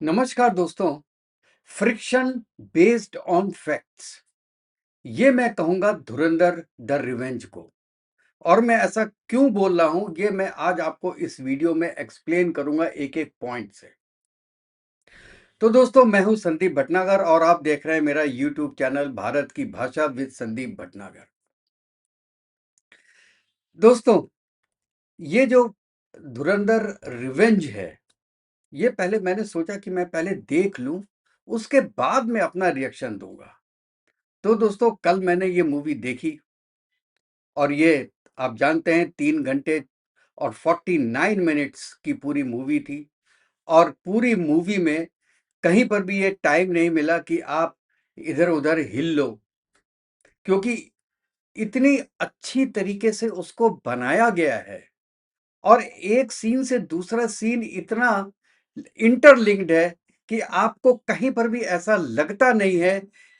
नमस्कार दोस्तों। Friction based on facts, ये मैं कहूंगा धुरंधर द रिवेंज को। और मैं ऐसा क्यों बोल रहा हूं, ये मैं आज आपको इस वीडियो में एक्सप्लेन करूंगा एक एक पॉइंट से। तो दोस्तों, मैं हूं संदीप भटनागर और आप देख रहे हैं मेरा यूट्यूब चैनल भारत की भाषा विद संदीप भटनागर। दोस्तों, ये जो धुरंधर रिवेंज है, ये पहले मैंने सोचा कि मैं पहले देख लूं, उसके बाद मैं अपना रिएक्शन दूंगा। तो दोस्तों, कल मैंने ये मूवी देखी और ये आप जानते हैं 3 घंटे और 49 मिनट्स की पूरी मूवी थी। और पूरी मूवी में कहीं पर भी ये टाइम नहीं मिला कि आप इधर उधर हिल लो, क्योंकि इतनी अच्छी तरीके से उसको बनाया गया है और एक सीन से दूसरा सीन इतना इंटरलिंक्ड है कि आपको कहीं पर भी ऐसा लगता नहीं है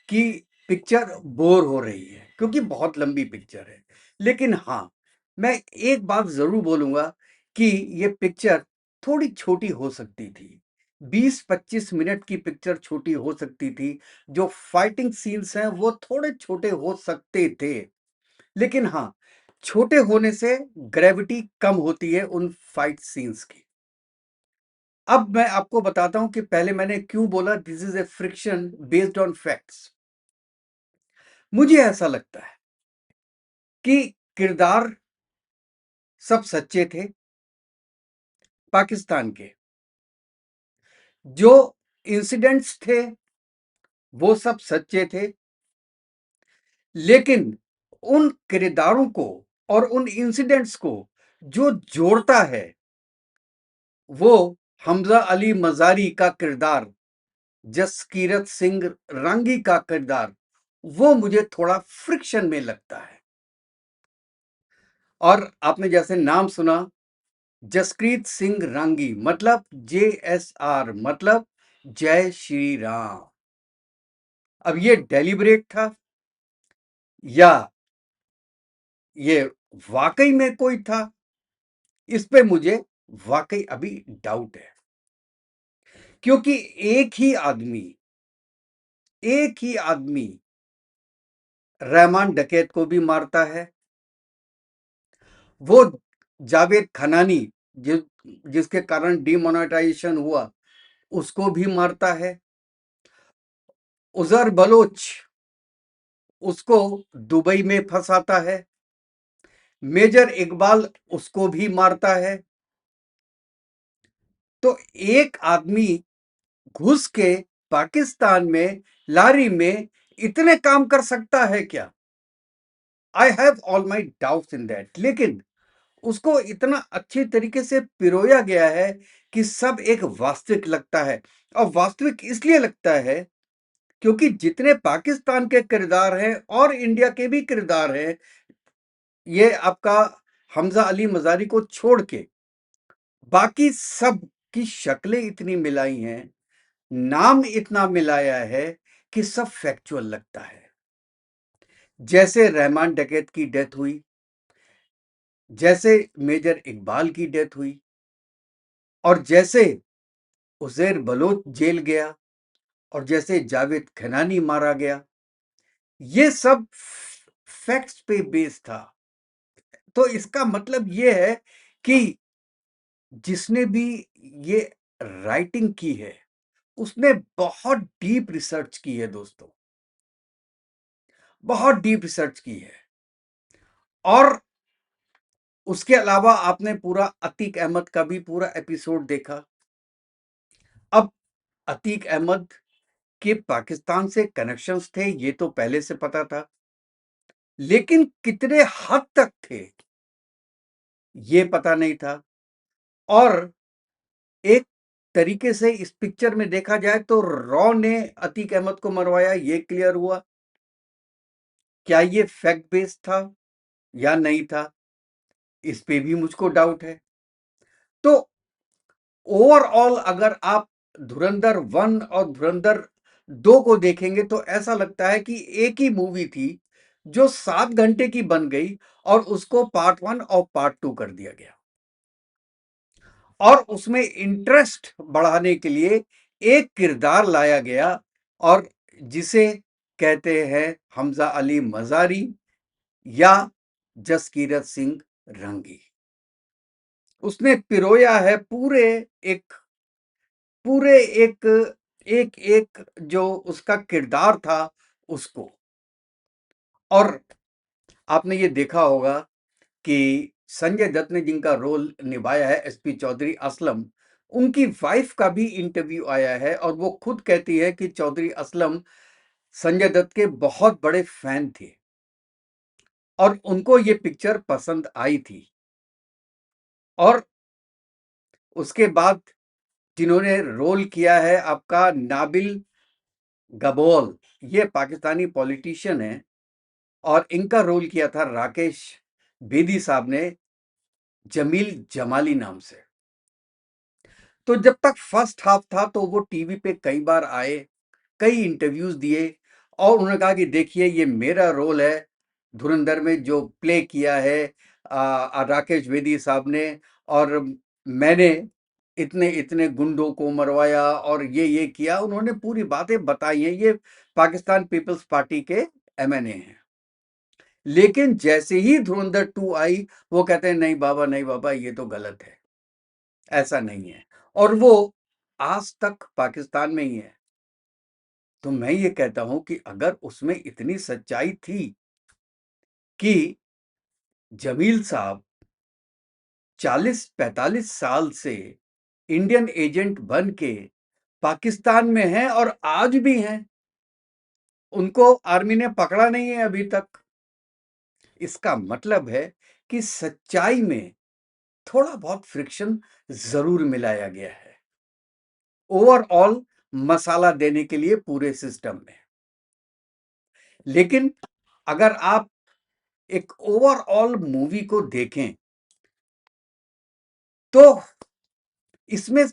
कि पिक्चर बोर हो रही है, क्योंकि बहुत लंबी पिक्चर है। लेकिन हाँ, मैं एक बात जरूर बोलूंगा कि ये पिक्चर थोड़ी छोटी हो सकती थी। 20-25 मिनट की पिक्चर छोटी हो सकती थी। जो फाइटिंग सीन्स हैं वो थोड़े छोटे हो सकते थे। लेकिन हाँ, छोटे होने से ग्रेविटी कम होती है उन फाइट सीन्स की। अब मैं आपको बताता हूं कि पहले मैंने क्यों बोला this is a friction based on facts. मुझे ऐसा लगता है कि किरदार सब सच्चे थे पाकिस्तान के। जो इंसिडेंट्स थे वो सब सच्चे थे। लेकिन उन किरदारों को और उन इंसिडेंट्स को जो जोड़ता है, वो हमजा अली मजारी का किरदार, जसकीरत सिंह रांगी का किरदार, वो मुझे थोड़ा फ्रिक्शन में लगता है। और आपने जैसे नाम सुना, जसकीरत सिंह रांगी मतलब JSR, मतलब जय श्री राम। अब ये डेलिब्रेट था या ये वाकई में कोई था, इस पे मुझे वाकई अभी डाउट है। क्योंकि एक ही आदमी रहमान डकैत को भी मारता है, वो जावेद खनानी जिसके कारण डिमोनेटाइजेशन हुआ उसको भी मारता है, उजर बलोच उसको दुबई में फंसाता है, मेजर इकबाल उसको भी मारता है। तो एक आदमी घुस के पाकिस्तान में लारी में इतने काम कर सकता है क्या? I have all my doubts in that. लेकिन उसको इतना अच्छी तरीके से पिरोया गया है कि सब एक वास्तविक लगता है। और वास्तविक इसलिए लगता है क्योंकि जितने पाकिस्तान के किरदार हैं और इंडिया के भी किरदार हैं, ये आपका हमजा अली मजारी को छोड़ के बाकी सब की शक्लें इतनी मिलाई हैं, नाम इतना मिलाया है कि सब फैक्चुअल लगता है। जैसे रहमान डकैत की डेथ हुई, जैसे मेजर इकबाल की डेथ हुई, और जैसे उज़ैर बलोच जेल गया, और जैसे जावेद खनानी मारा गया, ये सब फैक्ट्स पे बेस था। तो इसका मतलब ये है कि जिसने भी ये राइटिंग की है उसने बहुत डीप रिसर्च की है दोस्तों, बहुत डीप रिसर्च की है। और उसके अलावा आपने पूरा अतीक अहमद का भी पूरा एपिसोड देखा। अब अतीक अहमद के पाकिस्तान से कनेक्शंस थे ये तो पहले से पता था, लेकिन कितने हद तक थे ये पता नहीं था। और एक तरीके से इस पिक्चर में देखा जाए तो रॉ ने अतीक अहमद को मरवाया, ये क्लियर हुआ। क्या ये फैक्ट बेस्ड था या नहीं था, इस पे भी मुझको डाउट है। तो ओवरऑल अगर आप धुरंधर 1 और धुरंधर 2 को देखेंगे तो ऐसा लगता है कि एक ही मूवी थी जो 7 घंटे की बन गई और उसको पार्ट 1 और पार्ट 2 कर दिया गया। और उसमें इंटरेस्ट बढ़ाने के लिए एक किरदार लाया गया और जिसे कहते हैं हमजा अली मज़ारी या जसकीरत सिंह रंगी। उसने पिरोया है एक पूरे एक जो उसका किरदार था उसको। और आपने ये देखा होगा कि संजय दत्त ने जिनका रोल निभाया है एसपी चौधरी असलम, उनकी वाइफ का भी इंटरव्यू आया है और वो खुद कहती है कि चौधरी असलम संजय दत्त के बहुत बड़े फैन थे और उनको ये पिक्चर पसंद आई थी। और उसके बाद जिन्होंने रोल किया है आपका नाबिल गबोल, ये पाकिस्तानी पॉलिटिशियन है और इनका रोल किया था राकेश बेदी साहब ने जमील जमाली नाम से। तो जब तक फर्स्ट हाफ था तो वो टीवी पे कई बार आए, कई इंटरव्यूज दिए और उन्होंने कहा कि देखिए ये मेरा रोल है धुरंधर में जो प्ले किया है राकेश बेदी साहब ने, और मैंने इतने इतने गुंडों को मरवाया और ये किया। उन्होंने पूरी बातें बताई हैं। ये पाकिस्तान पीपल्स पार्टी के एमएनए हैं। लेकिन जैसे ही धुरंधर 2 आई वो कहते हैं नहीं बाबा, नहीं बाबा, ये तो गलत है, ऐसा नहीं है। और वो आज तक पाकिस्तान में ही है। तो मैं ये कहता हूं कि अगर उसमें इतनी सच्चाई थी कि जमील साहब 40-45 साल से इंडियन एजेंट बन के पाकिस्तान में हैं और आज भी हैं, उनको आर्मी ने पकड़ा नहीं है अभी तक। इसका मतलब है कि सच्चाई में थोड़ा बहुत फ्रिक्शन जरूर मिलाया गया है ओवरऑल मसाला देने के लिए पूरे सिस्टम में। लेकिन अगर आप एक ओवरऑल मूवी को देखें तो इसमें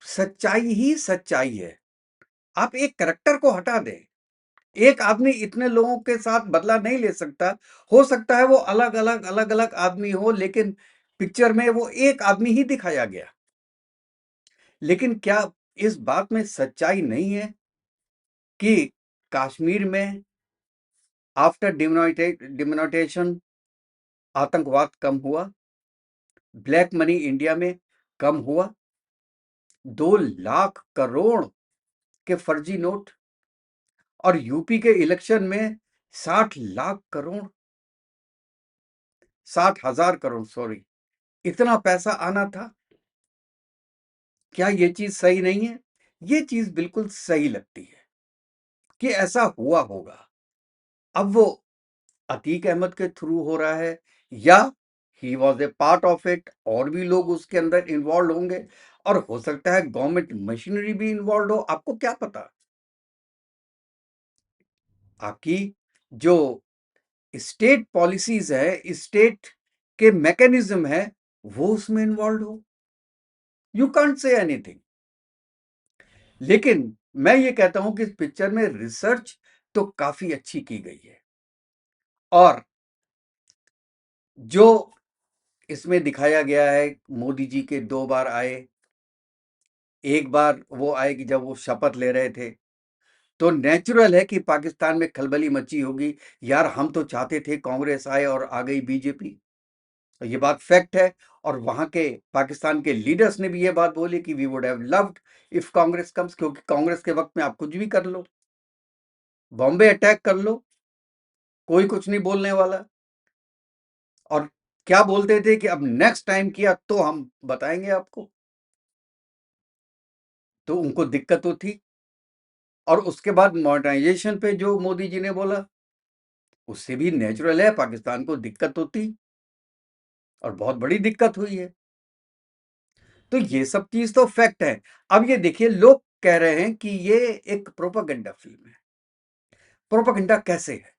सच्चाई ही सच्चाई है। आप एक कैरेक्टर को हटा दें, एक आदमी इतने लोगों के साथ बदला नहीं ले सकता। हो सकता है वो अलग अलग आदमी हो, लेकिन पिक्चर में वो एक आदमी ही दिखाया गया। लेकिन क्या इस बात में सच्चाई नहीं है कि कश्मीर में आफ्टर डिमोनेटाइजेशन आतंकवाद कम हुआ, ब्लैक मनी इंडिया में कम हुआ, 2 लाख करोड़ के फर्जी नोट, और यूपी के इलेक्शन में 60 लाख करोड़, 60,000 करोड़, सॉरी, इतना पैसा आना था। क्या ये चीज सही नहीं है? ये चीज बिल्कुल सही लगती है कि ऐसा हुआ होगा। अब वो अतीक अहमद के थ्रू हो रहा है या he was a part of it, और भी लोग उसके अंदर इन्वॉल्व होंगे, और हो सकता है गवर्नमेंट मशीनरी भी इन्वॉल्व हो, आपको क्या पता। आपकी जो स्टेट पॉलिसीज है, स्टेट के मैकेनिज्म है, वो उसमें इन्वॉल्व हो, यू कांट से एनीथिंग। लेकिन मैं ये कहता हूं कि इस पिक्चर में रिसर्च तो काफी अच्छी की गई है। और जो इसमें दिखाया गया है, मोदी जी के 2 बार आए। एक बार वो आए कि जब वो शपथ ले रहे थे, तो नेचुरल है कि पाकिस्तान में खलबली मची होगी। यार हम तो चाहते थे कांग्रेस आए और आ गई बीजेपी, ये बात फैक्ट है। और वहां के पाकिस्तान के लीडर्स ने भी ये बात बोली कि we would have loved if Congress comes, क्योंकि कांग्रेस के वक्त में आप कुछ भी कर लो, बॉम्बे अटैक कर लो, कोई कुछ नहीं बोलने वाला। और क्या बोलते थे कि अब नेक्स्ट टाइम किया तो हम बताएंगे आपको। तो उनको दिक्कत तो थी। और उसके बाद मॉडर्नाइजेशन पे जो मोदी जी ने बोला, उससे भी नेचुरल है पाकिस्तान को दिक्कत होती, और बहुत बड़ी दिक्कत हुई है। तो ये सब चीज तो फैक्ट है। अब ये देखिए, लोग कह रहे हैं कि ये एक प्रोपागेंडा फिल्म है। प्रोपागेंडा कैसे है,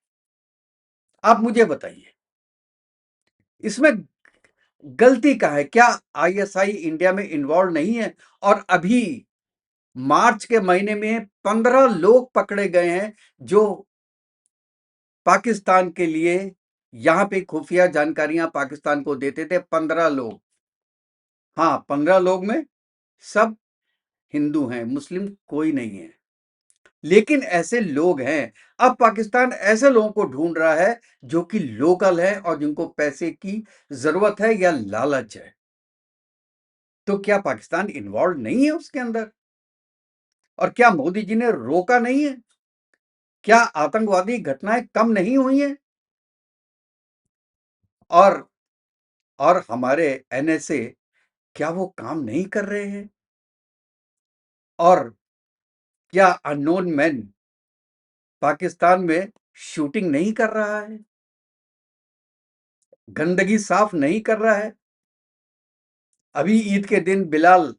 आप मुझे बताइए, इसमें गलती का है क्या? आईएसआई इंडिया में इन्वॉल्व नहीं है? और अभी मार्च के महीने में 15 लोग पकड़े गए हैं जो पाकिस्तान के लिए यहां पे खुफिया जानकारियां पाकिस्तान को देते थे। 15 लोग, हाँ 15 लोग में सब हिंदू हैं, मुस्लिम कोई नहीं है। लेकिन ऐसे लोग हैं। अब पाकिस्तान ऐसे लोगों को ढूंढ रहा है जो कि लोकल है और जिनको पैसे की जरूरत है या लालच है। तो क्या पाकिस्तान इन्वॉल्व नहीं है उसके अंदर? और क्या मोदी जी ने रोका नहीं है? क्या आतंकवादी घटनाएं कम नहीं हुई हैं? और और हमारे एनएसए क्या वो काम नहीं कर रहे हैं? और क्या अननोन मैन पाकिस्तान में शूटिंग नहीं कर रहा है? गंदगी साफ नहीं कर रहा है? अभी ईद के दिन बिलाल,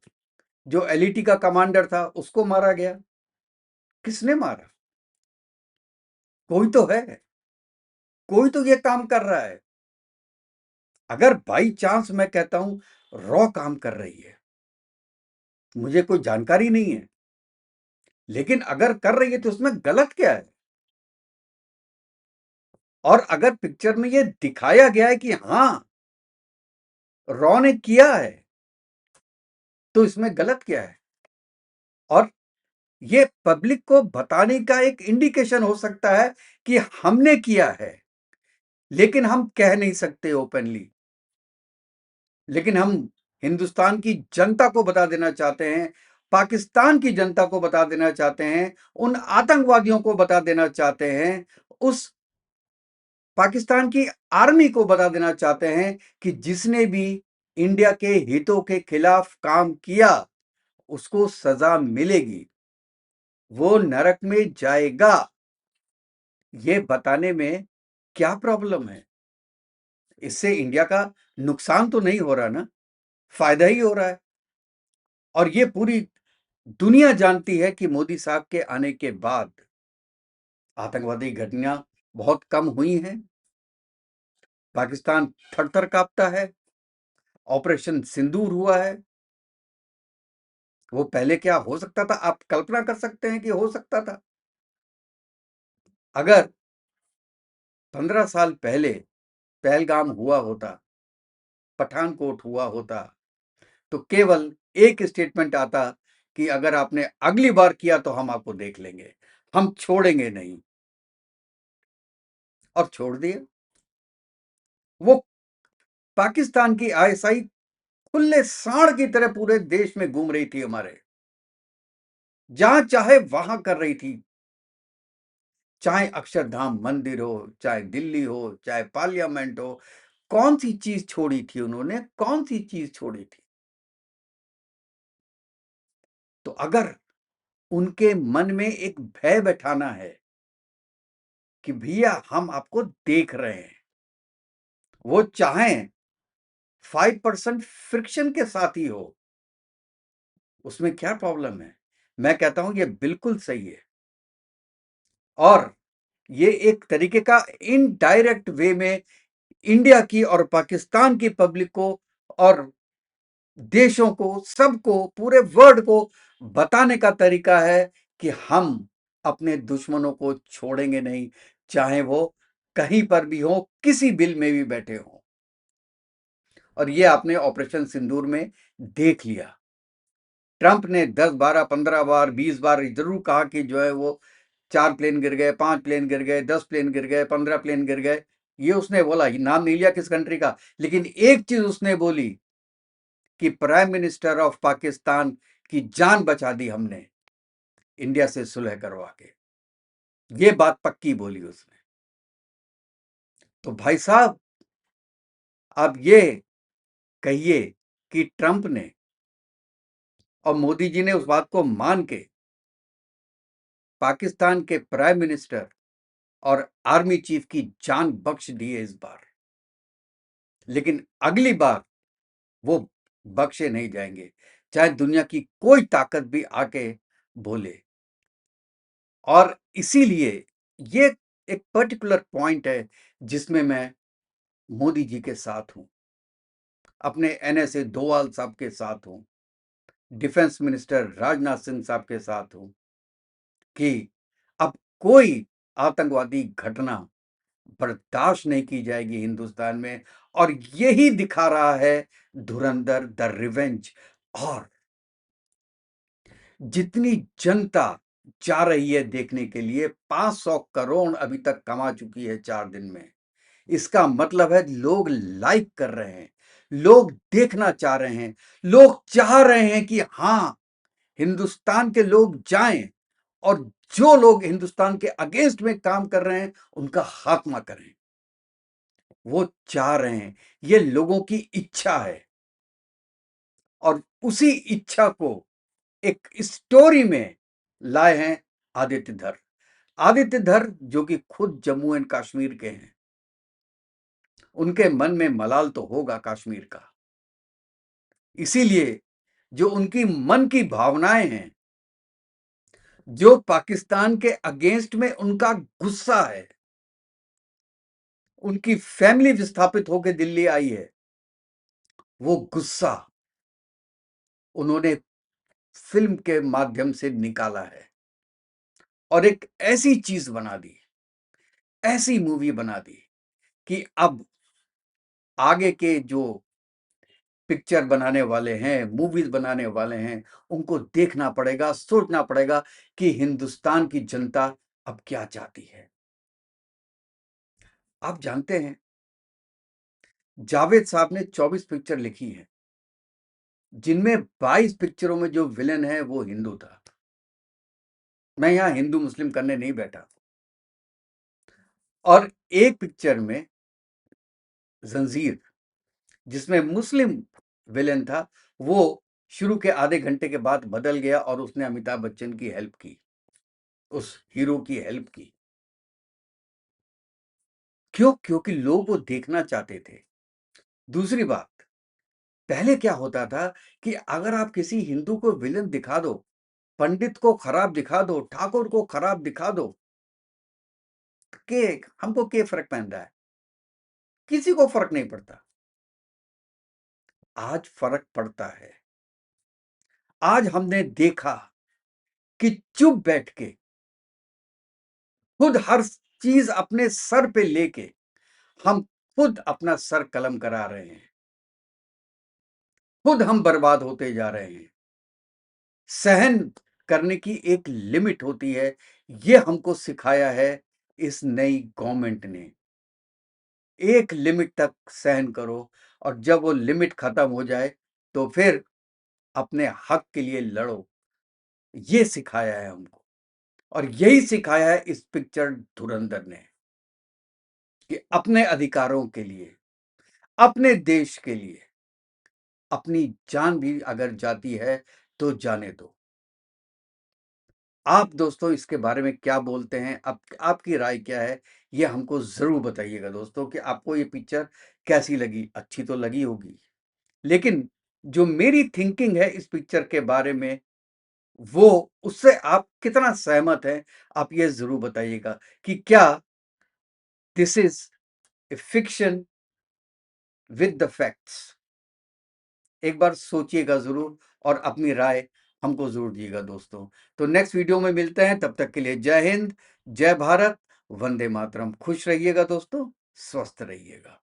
जो एलईटी का कमांडर था, उसको मारा गया। किसने मारा? कोई तो है, कोई तो ये काम कर रहा है। अगर बाई चांस मैं कहता हूं रॉ काम कर रही है, मुझे कोई जानकारी नहीं है, लेकिन अगर कर रही है तो उसमें गलत क्या है? और अगर पिक्चर में ये दिखाया गया है कि हां रॉ ने किया है, तो इसमें गलत क्या है? और ये पब्लिक को बताने का एक इंडिकेशन हो सकता है कि हमने किया है, लेकिन हम कह नहीं सकते ओपनली। लेकिन हम हिंदुस्तान की जनता को बता देना चाहते हैं, पाकिस्तान की जनता को बता देना चाहते हैं, उन आतंकवादियों को बता देना चाहते हैं, उस पाकिस्तान की आर्मी को बता देना चाहते हैं कि जिसने भी इंडिया के हितों के खिलाफ काम किया उसको सजा मिलेगी, वो नरक में जाएगा। ये बताने में क्या प्रॉब्लम है? इससे इंडिया का नुकसान तो नहीं हो रहा ना, फायदा ही हो रहा है। और ये पूरी दुनिया जानती है कि मोदी साहब के आने के बाद आतंकवादी घटना बहुत कम हुई हैं। पाकिस्तान थर-थर कांपता है। ऑपरेशन सिंदूर हुआ है। वो पहले क्या हो सकता था? आप कल्पना कर सकते हैं कि हो सकता था? अगर 15 साल पहले पहलगाम हुआ होता, पठानकोट हुआ होता, तो केवल एक स्टेटमेंट आता कि अगर आपने अगली बार किया तो हम आपको देख लेंगे, हम छोड़ेंगे नहीं। और छोड़ दिया। वो पाकिस्तान की आईएसआई खुले सांड की तरह पूरे देश में घूम रही थी हमारे, जहां चाहे वहां कर रही थी। चाहे अक्षरधाम मंदिर हो, चाहे दिल्ली हो, चाहे पार्लियामेंट हो, कौन सी चीज छोड़ी थी उन्होंने? कौन सी चीज छोड़ी थी? तो अगर उनके मन में एक भय बैठाना है कि भैया हम आपको देख रहे हैं, वो चाहें 5% फ्रिक्शन के साथ ही हो, उसमें क्या प्रॉब्लम है? मैं कहता हूं ये बिल्कुल सही है। और ये एक तरीके का इनडायरेक्ट वे में इंडिया की और पाकिस्तान की पब्लिक को और देशों को, सबको, पूरे वर्ल्ड को बताने का तरीका है कि हम अपने दुश्मनों को छोड़ेंगे नहीं, चाहे वो कहीं पर भी हो, किसी बिल में भी बैठे हो। और ये आपने ऑपरेशन सिंदूर में देख लिया। ट्रंप ने 10, 12, 15 बार, 20 बार जरूर कहा कि जो है वो 4 प्लेन गिर गए, 5 प्लेन गिर गए, 10 प्लेन गिर गए, 15 प्लेन गिर गए। ये उसने बोला, ये नाम नहीं लिया किस कंट्री का, लेकिन एक चीज उसने बोली कि प्राइम मिनिस्टर ऑफ पाकिस्तान की जान बचा दी हमने इंडिया से सुलह करवा के। ये बात पक्की बोली उसने। तो भाई साहब, आप ये कहिए कि ट्रंप ने और मोदी जी ने उस बात को मान के पाकिस्तान के प्राइम मिनिस्टर और आर्मी चीफ की जान बख्श दी है इस बार, लेकिन अगली बार वो बख्शे नहीं जाएंगे, चाहे दुनिया की कोई ताकत भी आके बोले। और इसीलिए ये एक पर्टिकुलर पॉइंट है जिसमें मैं मोदी जी के साथ हूं, अपने एनएसए डोवाल साहब के साथ हूं, डिफेंस मिनिस्टर राजनाथ सिंह साहब के साथ हूं कि अब कोई आतंकवादी घटना बर्दाश्त नहीं की जाएगी हिंदुस्तान में। और यही दिखा रहा है धुरंधर द रिवेंज। और जितनी जनता जा रही है देखने के लिए, 500 करोड़ अभी तक कमा चुकी है 4 दिन में। इसका मतलब है लोग लाइक कर रहे हैं, लोग देखना चाह रहे हैं, लोग चाह रहे हैं कि हाँ, हिंदुस्तान के लोग जाएं और जो लोग हिंदुस्तान के अगेंस्ट में काम कर रहे हैं, उनका खात्मा करें। वो चाह रहे हैं, ये लोगों की इच्छा है और उसी इच्छा को एक स्टोरी में लाए हैं आदित्य धर। आदित्य धर जो कि खुद जम्मू एंड कश्मीर के हैं, उनके मन में मलाल तो होगा कश्मीर का, इसीलिए जो उनकी मन की भावनाएं हैं, जो पाकिस्तान के अगेंस्ट में उनका गुस्सा है, उनकी फैमिली विस्थापित होकर दिल्ली आई है, वो गुस्सा उन्होंने फिल्म के माध्यम से निकाला है और एक ऐसी चीज बना दी, ऐसी मूवी बना दी कि अब आगे के जो पिक्चर बनाने वाले हैं, मूवीज बनाने वाले हैं, उनको देखना पड़ेगा, सोचना पड़ेगा कि हिंदुस्तान की जनता अब क्या चाहती है। आप जानते हैं, जावेद साहब ने 24 पिक्चर लिखी हैं, जिनमें 22 पिक्चरों में जो विलेन है वो हिंदू था। मैं यहां हिंदू मुस्लिम करने नहीं बैठा। और एक पिक्चर में जंजीर, जिसमें मुस्लिम विलेन था, वो शुरू के आधे घंटे के बाद बदल गया और उसने अमिताभ बच्चन की हेल्प की, उस हीरो की हेल्प की। क्यों? क्योंकि लोग वो देखना चाहते थे। दूसरी बात, पहले क्या होता था कि अगर आप किसी हिंदू को विलेन दिखा दो, पंडित को खराब दिखा दो, ठाकुर को खराब दिखा दो, के हमको क्या फर्क पड़ता है? किसी को फर्क नहीं पड़ता। आज फर्क पड़ता है। आज हमने देखा कि चुप बैठ के खुद हर चीज अपने सर पे लेके हम खुद अपना सर कलम करा रहे हैं, खुद हम बर्बाद होते जा रहे हैं। सहन करने की एक लिमिट होती है, ये हमको सिखाया है इस नई गवर्नमेंट ने। एक लिमिट तक सहन करो और जब वो लिमिट खत्म हो जाए तो फिर अपने हक के लिए लड़ो, ये सिखाया है हमको। और यही सिखाया है इस पिक्चर धुरंधर ने कि अपने अधिकारों के लिए, अपने देश के लिए अपनी जान भी अगर जाती है तो जाने दो। आप दोस्तों इसके बारे में क्या बोलते हैं? आपकी राय क्या है? ये हमको ज़रूर बताइएगा दोस्तों कि आपको ये पिक्चर कैसी लगी? अच्छी तो लगी होगी, लेकिन जो मेरी थिंकिंग है इस पिक्चर के बारे में, वो उससे आप कितना सहमत हैं? आप ये ज़रूर बताइएगा कि क्या this is a fiction with the facts? एक बार सोचिएगा ज़रूर और अपनी राय हमको ज़रूर दीजिएगा दोस्तों। तो नेक्स्ट वीडियो में मिलते हैं, तब तक के लिए जय हिंद, जय भारत, वंदे मातरम। खुश रहिएगा दोस्तों, स्वस्थ रहिएगा।